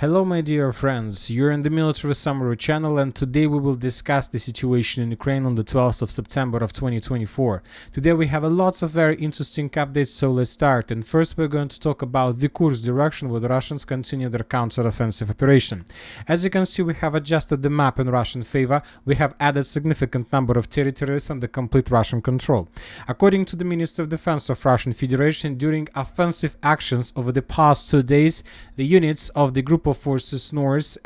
Hello my dear friends, you're in the Military Summary channel and today we will discuss the situation in Ukraine on the 12th of September of 2024. Today we have lots of very interesting updates, so let's start. And first we're going to talk about the Kursk direction where the Russians continue their counter-offensive operation. As you can see, we have adjusted the map in Russian favor. We have added significant number of territories under complete Russian control. According to the Minister of Defense of Russian Federation, during offensive actions over the past 2 days, the units of the group of forces North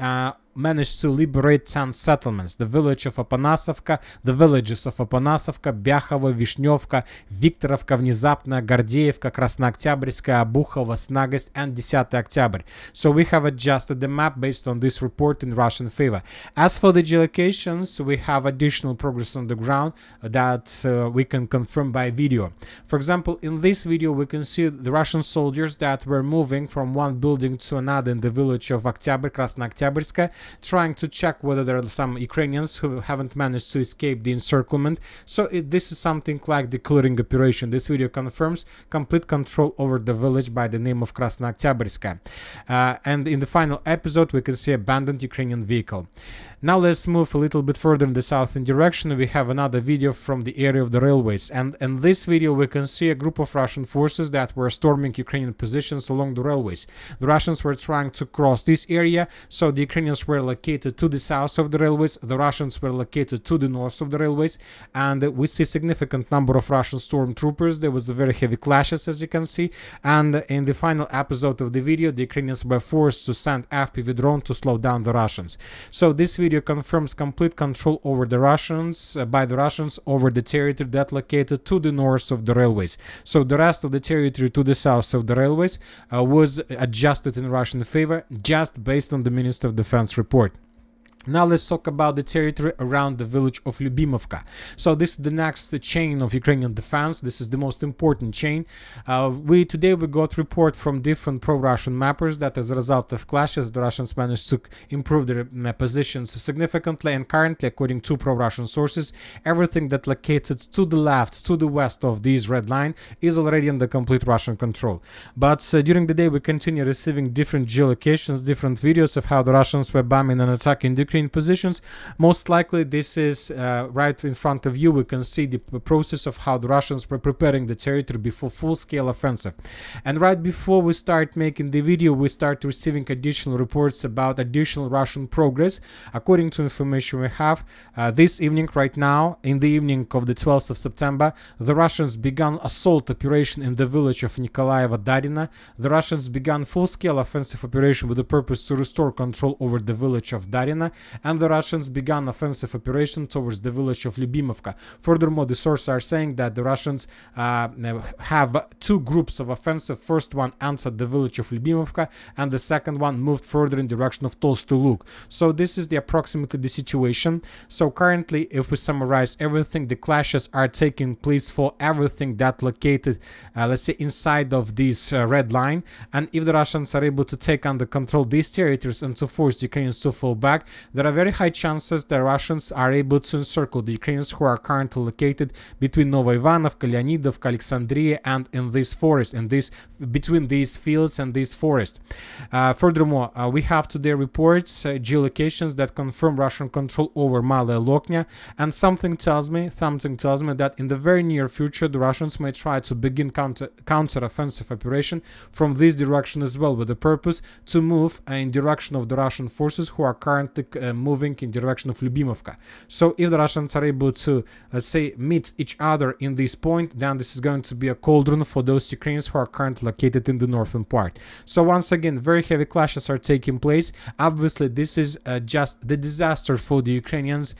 managed to liberate 10 settlements: the village of Apanasovka, the villages of Apanasovka, Byakhovo, Vishnyovka, Viktorovka, Внезапная, Гордеевka, Krasnooktyabrskaya, Обухово, Snagost, and 10 October. So we have adjusted the map based on this report in Russian favor. As for the geolocations, we have additional progress on the ground that we can confirm by video. For example, in this video we can see the Russian soldiers that were moving from one building to another in the village of Oktyabr, Krasnooktyabrskaya, trying to check whether there are some Ukrainians who haven't managed to escape the encirclement. So this is something like the clearing operation. This video confirms complete control over the village by the name of Krasnooktyabrskaya. And in the final episode we can see abandoned Ukrainian vehicle. Now let's move a little bit further in the southern direction. We have another video from the area of the railways, and in this video we can see a group of Russian forces that were storming Ukrainian positions along the railways. The Russians were trying to cross this area, so the Ukrainians were located to the south of the railways, the Russians were located to the north of the railways, and we see significant number of Russian stormtroopers. There was a very heavy clashes, as you can see, and in the final episode of the video the Ukrainians were forced to send FPV drone to slow down the Russians. So this video confirms complete control over the Russians by the Russians over the territory that located to the north of the railways. So the rest of the territory to the south of the railways was adjusted in Russian favor just based on the Minister of Defense report. Now let's talk about the territory around the village of Lyubimovka. So this is the next chain of Ukrainian defense. This is the most important chain. Today we got report from different pro-Russian mappers that as a result of clashes the Russians managed to improve their positions significantly, and currently, according to pro-Russian sources, everything that located to the left, to the west of this red line is already under complete Russian control. But during the day we continue receiving different geolocations, different videos of how the Russians were bombing and attacking the Ukraine positions. Most likely this is right in front of you. We can see the process of how the Russians were preparing the territory before full-scale offensive. And right before we start making the video, we start receiving additional reports about additional Russian progress. According to information we have, this evening, right now, in the evening of the 12th of September, the Russians began assault operation in the village of Nikolaevo-Darina. The Russians began full-scale offensive operation with the purpose to restore control over the village of Darina, and the Russians began offensive operation towards the village of Lyubimovka. Furthermore, the sources are saying that the Russians have two groups of offensive. First one entered the village of Lyubimovka, and the second one moved further in direction of Tolstoy Lug. So this is approximately the situation. So currently, if we summarize everything, the clashes are taking place for everything that located, let's say, inside of this red line. And if the Russians are able to take under control these territories and to force the Ukrainians to fall back, there are very high chances the Russians are able to encircle the Ukrainians who are currently located between Novoivanovka, Leonidovka, Alexandria, and in this forest, and between these fields and this forest. Furthermore, we have today reports, geolocations that confirm Russian control over Malaya Loknya, and something tells me that in the very near future the Russians may try to begin counter-offensive operation from this direction as well, with the purpose to move in direction of the Russian forces who are currently moving in direction of Lyubimovka. So if the Russians are able to, let's say, meet each other in this point, then this is going to be a cauldron for those Ukrainians who are currently located in the northern part. So once again, very heavy clashes are taking place. Obviously this is just the disaster for the Ukrainians.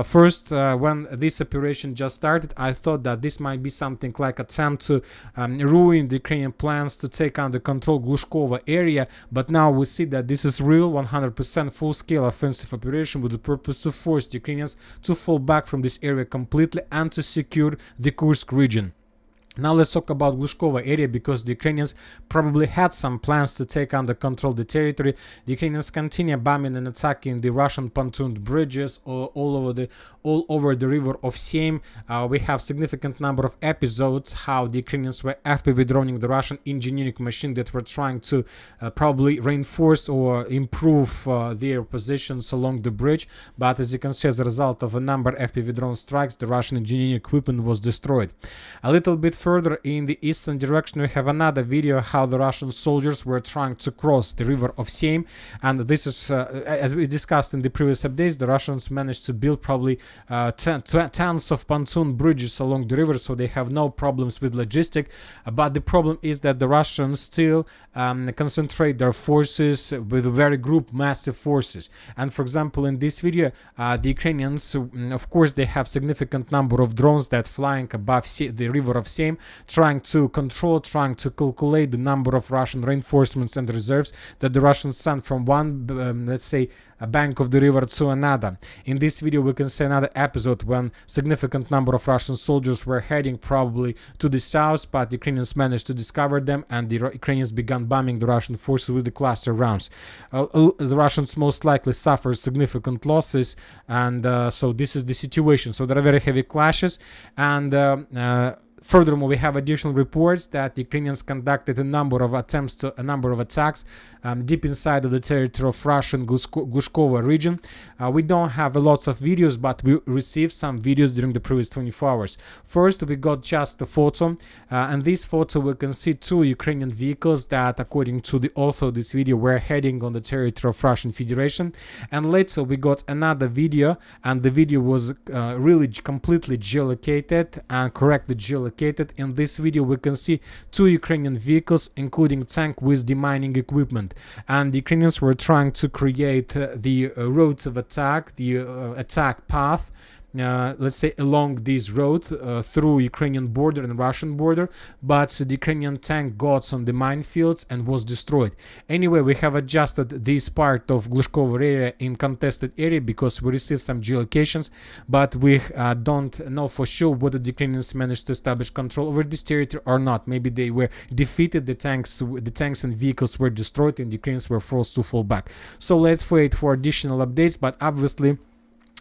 First, when this operation just started, I thought that this might be something like attempt to ruin the Ukrainian plans to take under control Glushkova area, but now we see that this is real 100% full-scale offensive operation with the purpose to force the Ukrainians to fall back from this area completely and to secure the Kursk region. Now let's talk about Glushkova area, because the Ukrainians probably had some plans to take under control the territory. The Ukrainians continue bombing and attacking the Russian pontoon bridges all over the river of Seym. We have significant number of episodes how the Ukrainians were FPV droning the Russian engineering machine that were trying to probably reinforce or improve their positions along the bridge. But as you can see, as a result of a number of FPV drone strikes, the Russian engineering equipment was destroyed. A little bit further in the eastern direction, we have another video how the Russian soldiers were trying to cross the river of Seym, and this is as we discussed in the previous updates, the Russians managed to build probably tons of pontoon bridges along the river, so they have no problems with logistic. But the problem is that the Russians still concentrate their forces with very massive forces. And for example, in this video, the Ukrainians, of course, they have significant number of drones that flying above the river of Seym, trying to calculate the number of Russian reinforcements and reserves that the Russians sent from one, let's say, a bank of the river to another. In this video, we can see another episode when significant number of Russian soldiers were heading probably to the south, but the Ukrainians managed to discover them, and the Ukrainians began bombing the Russian forces with the cluster rounds. The Russians most likely suffered significant losses, and so this is the situation. So there are very heavy clashes, and furthermore, we have additional reports that the Ukrainians conducted a number of attacks deep inside of the territory of Russian Glushkova region. We don't have lots of videos, but we received some videos during the previous 24 hours. First, we got just a photo, and this photo we can see two Ukrainian vehicles that, according to the author of this video, were heading on the territory of Russian Federation. And later we got another video, and the video was really completely geolocated and correctly geolocated. In this video, we can see two Ukrainian vehicles, including tank with demining equipment, and the Ukrainians were trying to create the roads of attack, the attack path, let's say along this road through Ukrainian border and Russian border, but the Ukrainian tank got on the minefields and was destroyed. Anyway, we have adjusted this part of Glushkova area in contested area because we received some geolocations, but we don't know for sure whether the Ukrainians managed to establish control over this territory or not. Maybe they were defeated, the tanks and vehicles were destroyed, and the Ukrainians were forced to fall back. So let's wait for additional updates, but obviously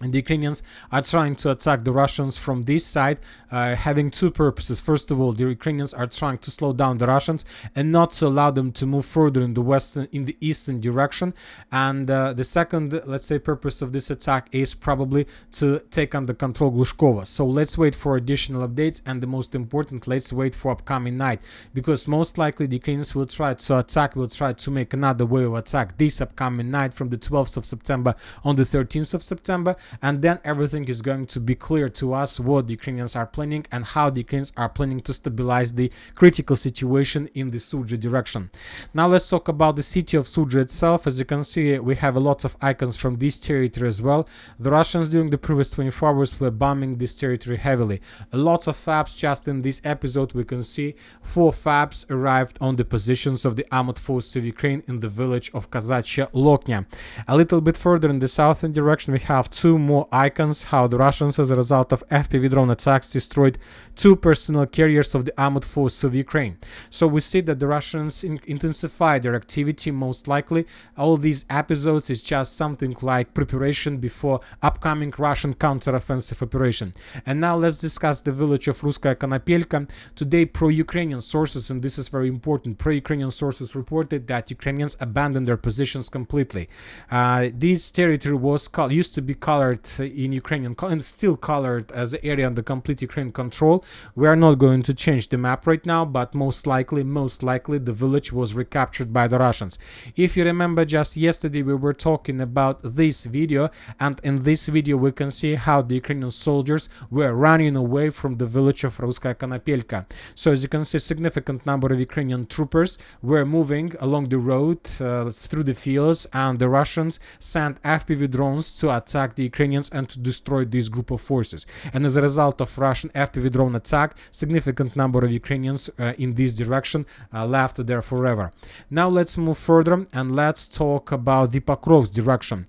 the Ukrainians are trying to attack the Russians from this side, having two purposes. First of all, the Ukrainians are trying to slow down the Russians and not to allow them to move further in the eastern direction. And the second, let's say, purpose of this attack is probably to take under control Glushkova. So let's wait for additional updates, and the most important, let's wait for upcoming night, because most likely the Ukrainians will try to make another wave of attack this upcoming night from the 12th of September on the 13th of September. And then everything is going to be clear to us what the Ukrainians are planning and how the Ukrainians are planning to stabilize the critical situation in the Sudzha direction. Now let's talk about the city of Sudzha itself. As you can see, we have a lot of icons from this territory as well. The Russians during the previous 24 hours were bombing this territory heavily. A lot of FABs. Just in this episode we can see 4 FABs arrived on the positions of the armored forces of Ukraine in the village of Kazachya Loknya. A little bit further in the southern direction we have 2 more icons how the Russians, as a result of FPV drone attacks, destroyed 2 personnel carriers of the armored forces of Ukraine. So we see that the Russians intensify their activity. Most likely all these episodes is just something like preparation before upcoming Russian counteroffensive operation. And now let's discuss the village of RUSSE-UKRAINE-OTAN. Today pro-Ukrainian sources, and this is very important, pro-Ukrainian sources reported that Ukrainians abandoned their positions completely. This territory was used to be colored in Ukrainian and still colored as the area under complete Ukrainian control. We are not going to change the map right now, but most likely the village was recaptured by the Russians. If you remember, just yesterday we were talking about this video, and in this video we can see how the Ukrainian soldiers were running away from the village of RUSSE-UKRAINE-OTAN. So as you can see, significant number of Ukrainian troopers were moving along the road through the fields, and the Russians sent FPV drones to attack the Ukrainians and to destroy this group of forces. And as a result of Russian FPV drone attack, significant number of Ukrainians in this direction left there forever. Now let's move further and let's talk about the Pokrovsk direction.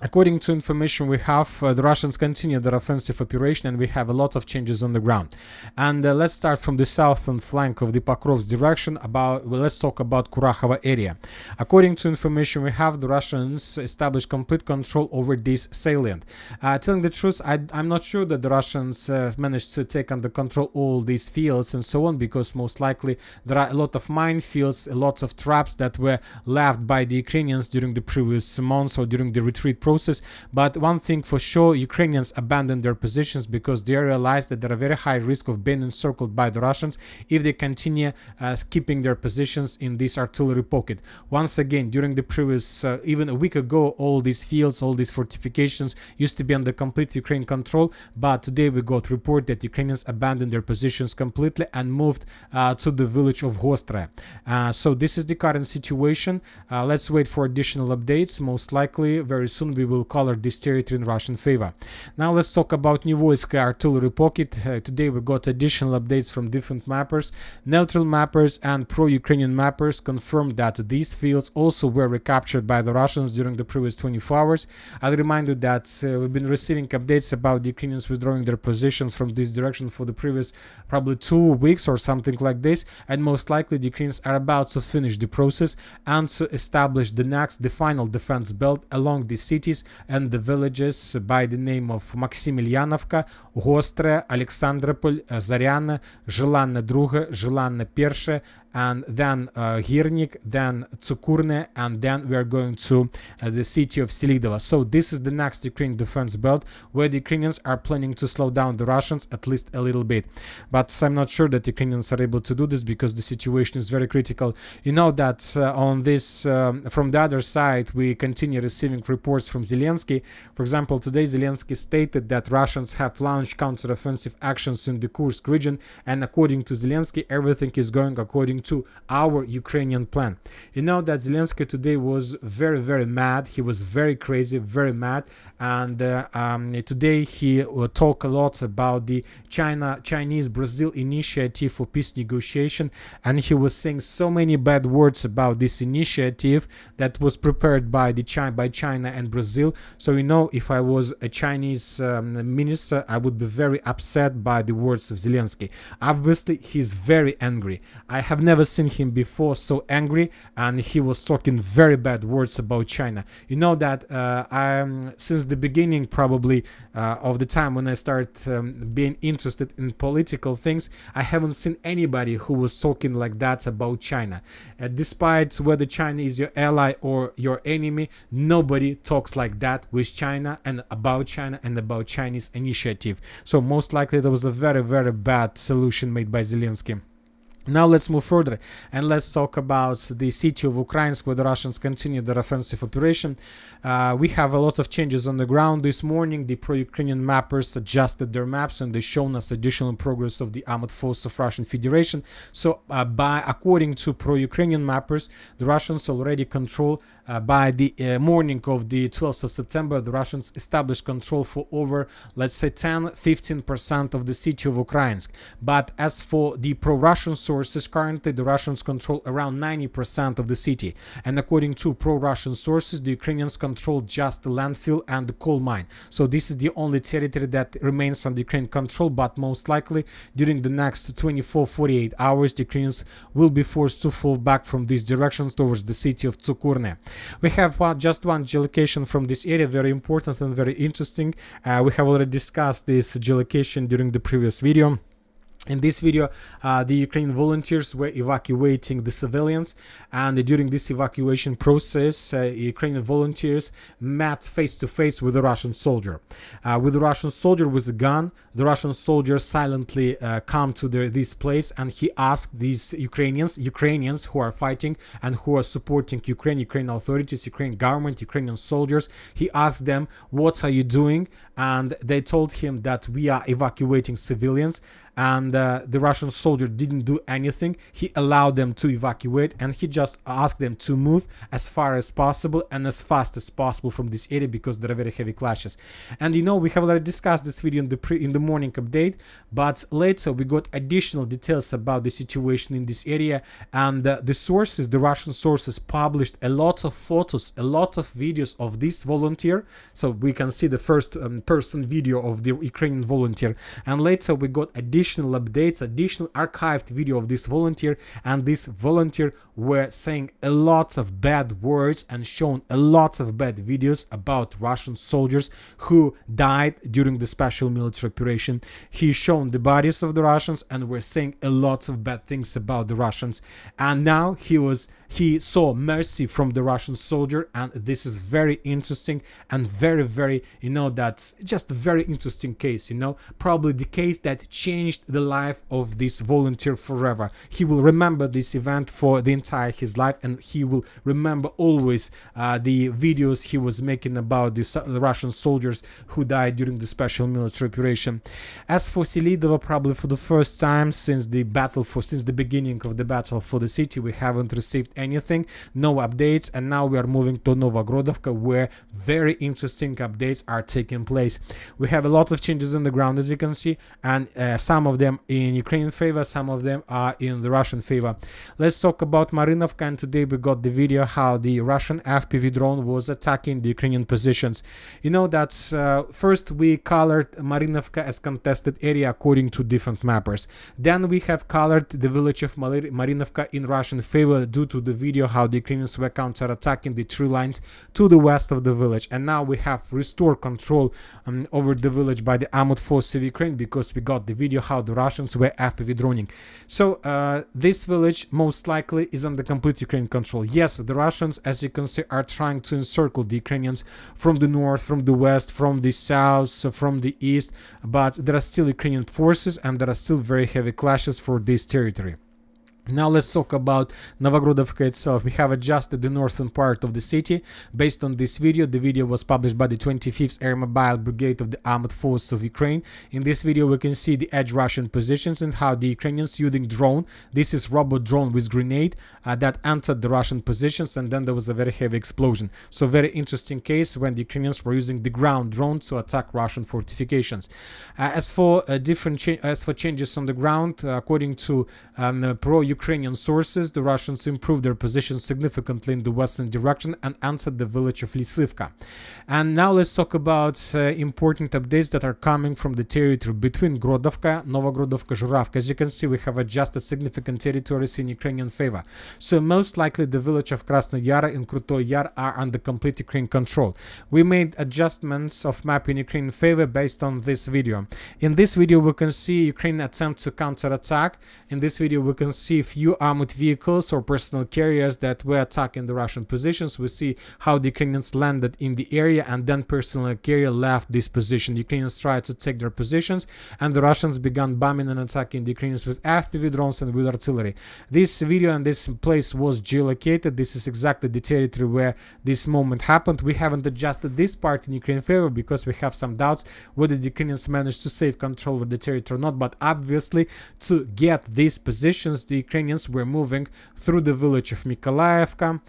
According to information we have, the Russians continue their offensive operation, and we have a lot of changes on the ground. And let's start from the southern flank of the Pokrovsk direction. Let's talk about Kurakhova area. According to information we have, the Russians established complete control over this salient. Telling the truth, I'm not sure that the Russians managed to take under control all these fields and so on, because most likely there are a lot of minefields, lots of traps that were left by the Ukrainians during the previous months or during the retreat process. But one thing for sure, Ukrainians abandoned their positions because they realized that there are very high risk of being encircled by the Russians if they continue keeping their positions in this artillery pocket. Once again, during the previous, even a week ago, all these fields, all these fortifications used to be under complete Ukraine control, but today we got report that Ukrainians abandoned their positions completely and moved to the village of Hostre. So this is the current situation. Let's wait for additional updates. Most likely, very soon we will color this territory in Russian favor. Now let's talk about Nivoyska artillery pocket. Today we got additional updates from different mappers. Neutral mappers and pro-Ukrainian mappers confirmed that these fields also were recaptured by the Russians during the previous 24 hours. I'll remind you that we've been receiving updates about the Ukrainians withdrawing their positions from this direction for the previous probably 2 weeks or something like this, and most likely the Ukrainians are about to finish the process and to establish the final defense belt along the cities and the villages by the name of Maximilianovka, Gostre, Alexandropol, Zaryana, Zhelana II, Zhelana I, and then Girnik, then Tsukurne, and then we are going to the city of Selidova. So this is the next Ukraine defense belt where the Ukrainians are planning to slow down the Russians at least a little bit. But I'm not sure that the Ukrainians are able to do this because the situation is very critical. You know that on this, from the other side, we continue receiving reports from Zelensky. For example, today Zelensky stated that Russians have launched counteroffensive actions in the Kursk region, and according to Zelensky, everything is going according to our Ukrainian plan. You know that Zelensky today was very, very mad. He was very crazy, very mad. And today he talked a lot about the Chinese-Brazil initiative for peace negotiation. And he was saying so many bad words about this initiative that was prepared by China and Brazil. So, you know, if I was a Chinese minister, I would be very upset by the words of Zelensky. Obviously, he's very angry. I have never seen him before so angry, and he was talking very bad words about China. You know that since the beginning probably of the time when I started being interested in political things, I haven't seen anybody who was talking like that about China. Despite whether China is your ally or your enemy, nobody talks like that with China and about Chinese initiative. So most likely there was a very, very bad solution made by Zelensky. Now let's move further and let's talk about the city of Ukrainsk, where the Russians continue their offensive operation. We have a lot of changes on the ground. This morning the pro-Ukrainian mappers adjusted their maps and they shown us additional progress of the armored force of Russian Federation. So according to pro-Ukrainian mappers, the Russians already control by the morning of the 12th of September, the Russians established control for over, let's say, 10-15% of the city of Ukrainsk. But as for the pro-Russian sources, currently the Russians control around 90% of the city. And according to pro-Russian sources, the Ukrainians control just the landfill and the coal mine. So this is the only territory that remains under Ukraine control, but most likely during the next 24-48 hours, the Ukrainians will be forced to fall back from these directions towards the city of Tsukurne. We have just one geolocation from this area, very important and very interesting. We have already discussed this geolocation during the previous video. In this video, the Ukrainian volunteers were evacuating the civilians, and during this evacuation process, Ukrainian volunteers met face-to-face with a Russian soldier. With a Russian soldier with a gun, the Russian soldier silently come to this place, and he asked these Ukrainians who are fighting and who are supporting Ukrainian authorities, Ukrainian government, Ukrainian soldiers, he asked them, what are you doing? And they told him that we are evacuating civilians. and the Russian soldier didn't do anything. He allowed them to evacuate, and he just asked them to move as far as possible and as fast as possible from this area because there are very heavy clashes. And we have already discussed this video in the morning update, but later we got additional details about the situation in this area, and the Russian sources published a lot of photos, a lot of videos of this volunteer. So we can see the first person video of the Ukrainian volunteer, and later we got additional updates, additional archived video of this volunteer, and this volunteer were saying a lot of bad words and shown a lot of bad videos about Russian soldiers who died during the special military operation. He shown the bodies of the Russians and were saying a lot of bad things about the Russians, and now he saw mercy from the Russian soldier, and this is very interesting and very that's just a very interesting case, probably the case that changed the life of this volunteer forever. He will remember this event for the entire his life, and he will remember always the videos he was making about the Russian soldiers who died during the special military operation. As for Selidova, probably for the first time since the beginning of the battle for the city, we haven't received anything, no updates, and now we are moving to Novogrodovka, where very interesting updates are taking place. We have a lot of changes on the ground, as you can see, and some of them in Ukrainian favor, some of them are in the Russian favor. Let's talk about Marinovka, and today we got the video how the Russian FPV drone was attacking the Ukrainian positions. First we colored Marinovka as contested area according to different mappers. Then we have colored the village of Marinovka in Russian favor due to the video how the Ukrainians were counter-attacking the tree lines to the west of the village. And now we have restored control over the village by the armored forces of Ukraine, because we got the video how the Russians were FPV droning. So this village most likely is under complete Ukrainian control. Yes, the Russians, as you can see, are trying to encircle the Ukrainians from the north, from the west, from the south, from the east, but there are still Ukrainian forces and there are still very heavy clashes for this territory. Now let's talk about Novogrodovka itself. We have adjusted the northern part of the city based on this video. The video was published by the 25th Air Mobile Brigade of the Armored Forces of Ukraine. In this video we can see the edge Russian positions and how the Ukrainians using drone, this is robot drone with grenade that entered the Russian positions, and then there was a very heavy explosion. So very interesting case when the Ukrainians were using the ground drone to attack Russian fortifications. As for changes on the ground, according to pro-Ukrainian sources, the Russians improved their position significantly in the western direction and entered the village of Lysivka. And now let's talk about important updates that are coming from the territory between Grodovka, Novogrodovka, Zhuravka. As you can see, we have adjusted significant territories in Ukrainian favor. So most likely the village of Krasny Yar and Krutoy Yar are under complete Ukrainian control. We made adjustments of map in Ukrainian favor based on this video. In this video we can see Ukraine attempt to counterattack. In this video we can see few armored vehicles or personal carriers that were attacking the Russian positions. We see how the Ukrainians landed in the area and then personal carrier left this position. The Ukrainians tried to take their positions and the Russians began bombing and attacking the Ukrainians with FPV drones and with artillery. This video and this place was geolocated. This is exactly the territory where this moment happened. We haven't adjusted this part in Ukrainian favor because we have some doubts whether the Ukrainians managed to save control over the territory or not, but obviously to get these positions the Ukrainians were moving through the village of Mykolaievka,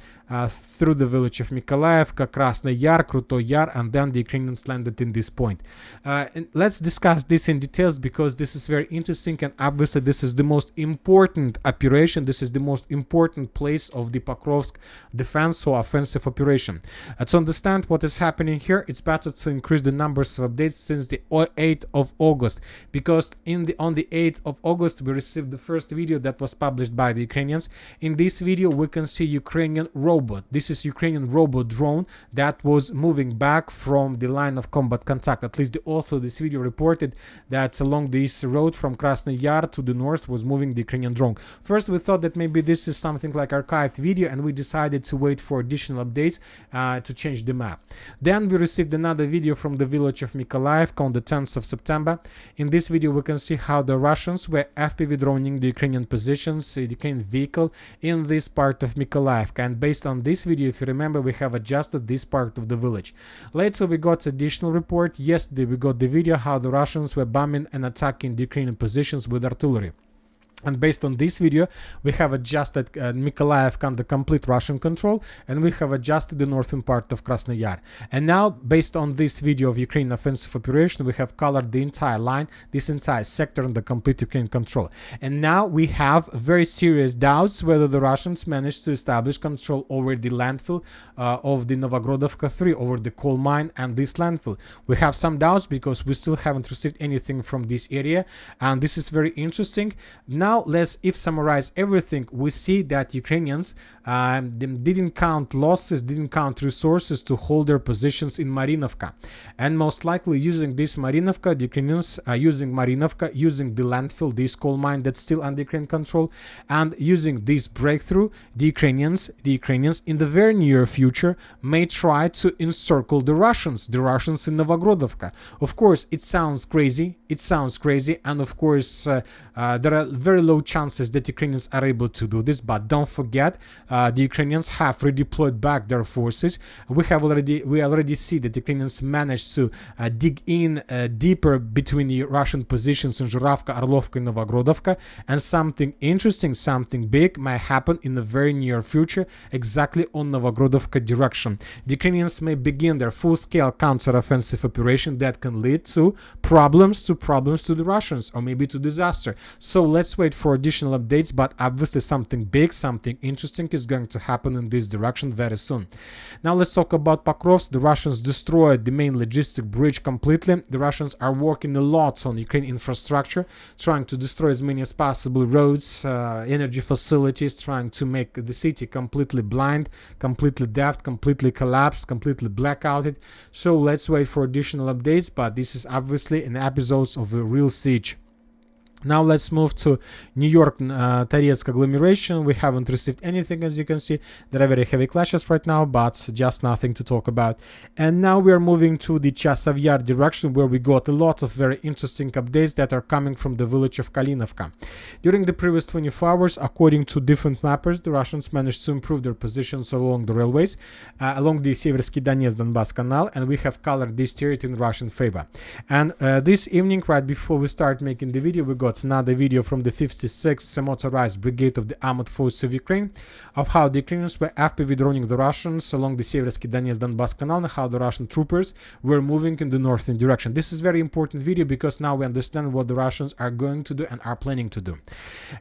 Krasny Yar, Krutoy Yar, and then the Ukrainians landed in this point. And let's discuss this in details because this is very interesting, and obviously this is the most important operation. This is the most important place of the Pokrovsk defense or offensive operation. To understand what is happening here, it's better to increase the numbers of updates since the 8th of August, because on the 8th of August we received the first video that was published by the Ukrainians. In this video we can see Ukrainian robot. This is Ukrainian robot drone that was moving back from the line of combat contact. At least the author of this video reported that along this road from Krasny Yar to the north was moving the Ukrainian drone. First we thought that maybe this is something like archived video, and we decided to wait for additional updates to change the map. Then we received another video from the village of Mykolaievka on the 10th of September. In this video we can see how the Russians were FPV droning the Ukrainian positions Ukrainian vehicle in this part of Mykolaiv. And based on this video, if you remember, we have adjusted this part of the village. Later we got additional report. Yesterday we got the video how the Russians were bombing and attacking the Ukrainian positions with artillery. And based on this video, we have adjusted Mykolaiv under complete Russian control, and we have adjusted the northern part of Krasny Yar. And now, based on this video of Ukraine offensive operation, we have colored the entire line, this entire sector under complete Ukraine control. And now we have very serious doubts whether the Russians managed to establish control over the landfill of the Novogrodovka 3, over the coal mine and this landfill. We have some doubts because we still haven't received anything from this area, and this is very interesting. Now, let's summarize everything. We see that Ukrainians didn't count losses, didn't count resources to hold their positions in Marinovka, and most likely using this Marinovka, the Ukrainians are using Marinovka, using the landfill, this coal mine that's still under Ukraine control, and using this breakthrough, the Ukrainians in the very near future may try to encircle the Russians in Novogrodovka. Of course, it sounds crazy, and of course there are very low chances that Ukrainians are able to do this, but don't forget, the Ukrainians have redeployed back their forces. We already see that Ukrainians managed to dig in deeper between the Russian positions in Zhuravka, Orlovka, and Novogrodovka, and something interesting, something big might happen in the very near future, exactly on Novogrodovka direction. The Ukrainians may begin their full-scale counter-offensive operation that can lead to problems to the Russians, or maybe to disaster. So let's wait for additional updates, but obviously something big, something interesting is going to happen in this direction very soon. Now let's talk about Pokrovsk. The Russians destroyed the main logistic bridge completely. The Russians are working a lot on Ukraine infrastructure, trying to destroy as many as possible roads, energy facilities, trying to make the city completely blind, completely deaf, completely collapsed, completely blackouted. So let's wait for additional updates, but this is obviously an episode of a real siege. Now let's move to New York Toretsk agglomeration. We haven't received anything, as you can see. There are very heavy clashes right now, but just nothing to talk about. And now we are moving to the Chasov Yar direction, where we got a lot of very interesting updates that are coming from the village of Kalinovka. During the previous 24 hours, according to different mappers, the Russians managed to improve their positions along the railways, along the Seversky Donetsk-Donbass canal, and we have colored this territory in Russian favor. And this evening, right before we start making the video, we got another video from the 56th Motorized Brigade of the Armored Forces of Ukraine of how the Ukrainians were FPV droning the Russians along the Seversky Donetsk-Donbass canal, and how the Russian troopers were moving in the northern direction. This is very important video because now we understand what the Russians are going to do and are planning to do.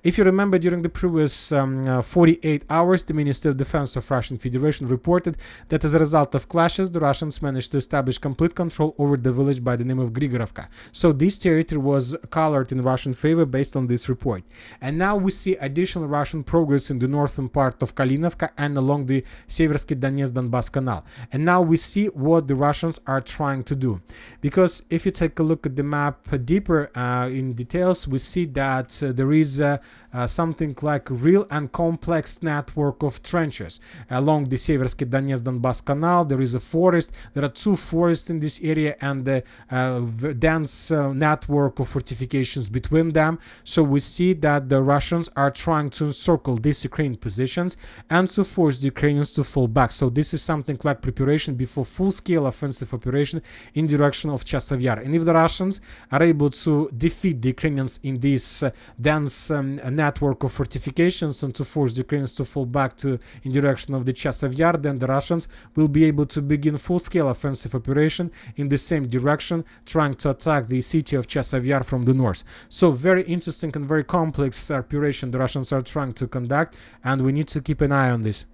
If you remember, during the previous 48 hours, the Ministry of Defense of Russian Federation reported that as a result of clashes, the Russians managed to establish complete control over the village by the name of Grigorovka. So this territory was colored in Russian favor based on this report. And now we see additional Russian progress in the northern part of Kalinovka and along the Seversky Donetsk-Donbass canal. And now we see what the Russians are trying to do. Because if you take a look at the map deeper in details, we see that there is something like real and complex network of trenches along the Seversky Donetsk-Donbass canal. There is a forest. There are two forests in this area, and a dense network of fortifications between them. So we see that the Russians are trying to encircle these Ukrainian positions and to force the Ukrainians to fall back. So this is something like preparation before full-scale offensive operation in direction of Chasov Yar. And if the Russians are able to defeat the Ukrainians in this dense network of fortifications and to force the Ukrainians to fall back in direction of the Chasov Yar, then the Russians will be able to begin full-scale offensive operation in the same direction, trying to attack the city of Chasov Yar from the north. So very interesting and very complex operation the Russians are trying to conduct, and we need to keep an eye on this.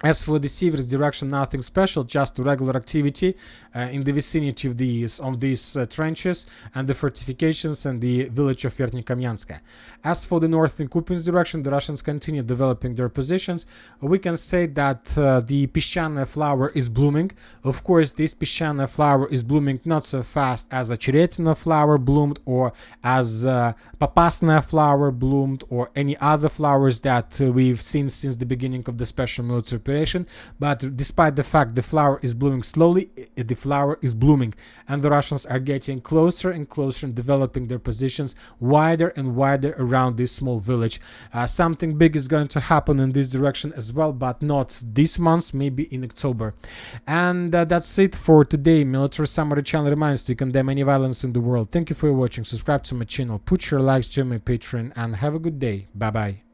As for the Sivers direction, nothing special, just regular activity in the vicinity of these trenches and the fortifications and the village of Verkhnyokamyanska. As for the northern Kupiansk direction, the Russians continue developing their positions. We can say that the Pishchana flower is blooming. Of course, this Pishchana flower is blooming not so fast as a Cheretina flower bloomed, or as Papasna flower bloomed, or any other flowers that we've seen since the beginning of the special military operation. But despite the fact the flower is blooming slowly, the flower is blooming, and the Russians are getting closer and closer and developing their positions wider and wider around this small village. Something big is going to happen in this direction as well, but not this month, maybe in October. And that's it for today. Military Summary channel reminds to condemn any violence in the world. Thank you for watching. Subscribe to my channel, put your likes, join my Patreon, and have a good day. Bye bye.